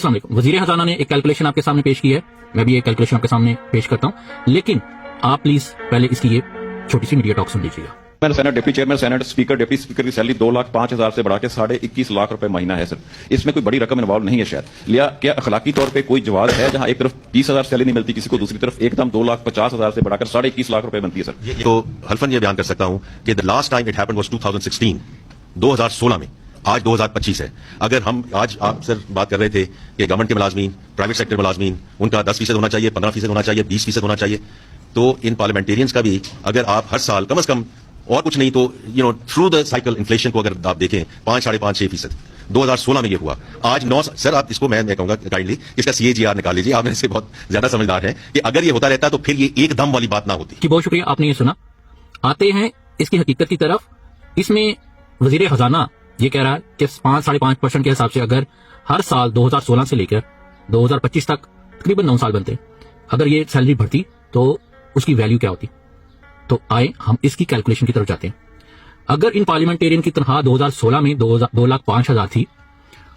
अस्सलाम वालेकुम। वजीर खजाना ने एक कैलकुलेशन आपके सामने पेश की है, मैं भी एक कैलकुलेशन आपके सामने पेश करता हूं, लेकिन आप प्लीज पहले इसकी ये छोटी सी मीडिया टॉक सुन लीजिएगा। Senate, deputy chairman senate, speaker, deputy speaker की सैलरी 2,05,000 से बढ़ा के 21.5 लाख रुपए महीना है सर। इसमें कोई बड़ी रकम इन्वॉल्व नहीं है शायद। लिया क्या अखलाकी तौर पे कोई जवाब है जहां एक तरफ 20,000 सैलरी नहीं मिलती किसी को, दूसरी तरफ एकदम 2,50,000 से बढ़ाकर 21.5 लाख रुपए बनती है सर। तो हल्फन ये बयान कर सकता हूं कि the last time it happened was 2016, 2016 में। आज 2025 है। अगर हम आज आप सर बात कर रहे थे कि गवर्नमेंट के मुलाजमीन, प्राइवेट सेक्टर मुलाजमीन, उनका 10% होना चाहिए, 15% होना चाहिए, 20% होना चाहिए, तो इन पार्लियामेंटेरियंस का भी अगर आप हर साल कम से कम और कुछ नहीं तो थ्रू द साइकिल इन्फ्लेशन को अगर आप देखें 5, 5.5, 6% 2016 में ये हुआ। आज 9 सर आप इसको मैं कहूंगा काइंडली इसका CAGR निकाल लीजिए, आप इससे बहुत ज्यादा समझदार हैं कि अगर ये होता रहता तो फिर ये एकदम वाली बात ना होती। बहुत शुक्रिया, आपने ये सुना। आते हैं इसकी हकीकत की तरफ। इसमें वजीर खजाना ये कह रहा है कि 5-5.5% के हिसाब से अगर हर साल 2016 से लेकर 2025 तक तकरीबन 9 साल बनते, अगर ये सैलरी बढ़ती तो उसकी वैल्यू क्या होती। तो आए हम इसकी कैलकुलेशन की तरफ जाते हैं। अगर इन पार्लियामेंटेरियन की तनख्वाह 2016 में 2,05,000 थी,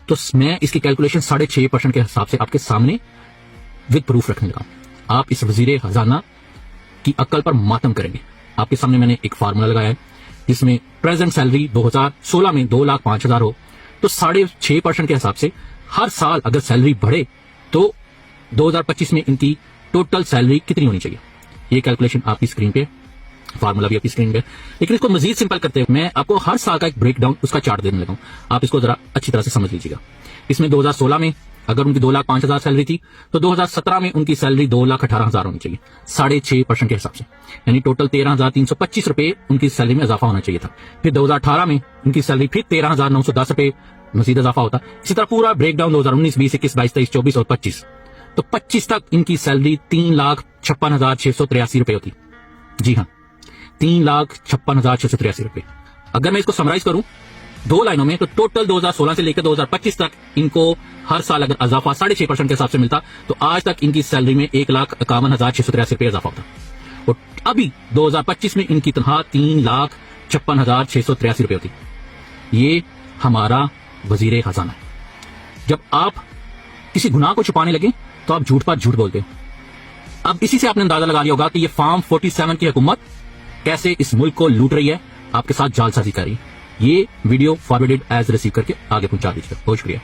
तो मैं इसकी कैलकुलेशन 6.5% के हिसाब से आपके सामने विद प्रूफ रखने लगा। आप इस वजीर खजाना की अक्ल पर मातम करेंगे। आपके सामने मैंने एक फार्मूला लगाया है जिसमें प्रेजेंट सैलरी 2016 में 2,05,000 हो, तो 6.5% के हिसाब से हर साल अगर सैलरी बढ़े तो 2025 में इनकी टोटल सैलरी कितनी होनी चाहिए। ये कैलकुलेशन आपकी स्क्रीन पे, फार्मूला भी आपकी स्क्रीन पे। लेकिन इसको मजीद सिंपल करते हुए मैं आपको हर साल का एक ब्रेकडाउन उसका चार्ट देने लगा हूं, आप इसको जरा अच्छी तरह से समझ लीजिएगा। इसमें 2016 में अगर उनकी 2,05,000 सैलरी थी तो 2017 में उनकी सैलरी 2,18,000 होनी चाहिए 6.5% के हिसाब से, यानी टोटल 13,325 रुपए उनकी सैलरी में इजाफा होना चाहिए था। फिर 2018 में उनकी सैलरी फिर 13,910 रुपए मजीद इजाफा होता। इसी तरह पूरा ब्रेकडाउन 2019, 20, 21, 22, 23, 24 और 25, तो 25 तक इनकी सैलरी 3,56,683 रुपए होती। जी हाँ, 3,56,683 रुपए। अगर मैं इसको समराइज करूं 2 लाइनों में, तो टोटल 2016 से लेकर 2025 तक इनको हर साल अगर इजाफा 6.5% के हिसाब से मिलता तो आज तक इनकी सैलरी में 1,51,683 रुपए इजाफा होता। और अभी 2025 में इनकी तनख्वाह 3,56,683 रुपए होती। ये हमारा वजीर खजाना है। जब आप किसी गुनाह को छुपाने लगे तो आप झूठ पर झूठ बोलते हो। अब इसी से आपने अंदाजा लगा लिया होगा कि ये फार्म 47 की हुकूमत कैसे इस मुल्क को लूट रही है, आपके साथ जालसाजी कर रही है। ये वीडियो फॉरवर्डेड एज रिसीव करके आगे पहुंचा दीजिएगा। बहुत शुक्रिया।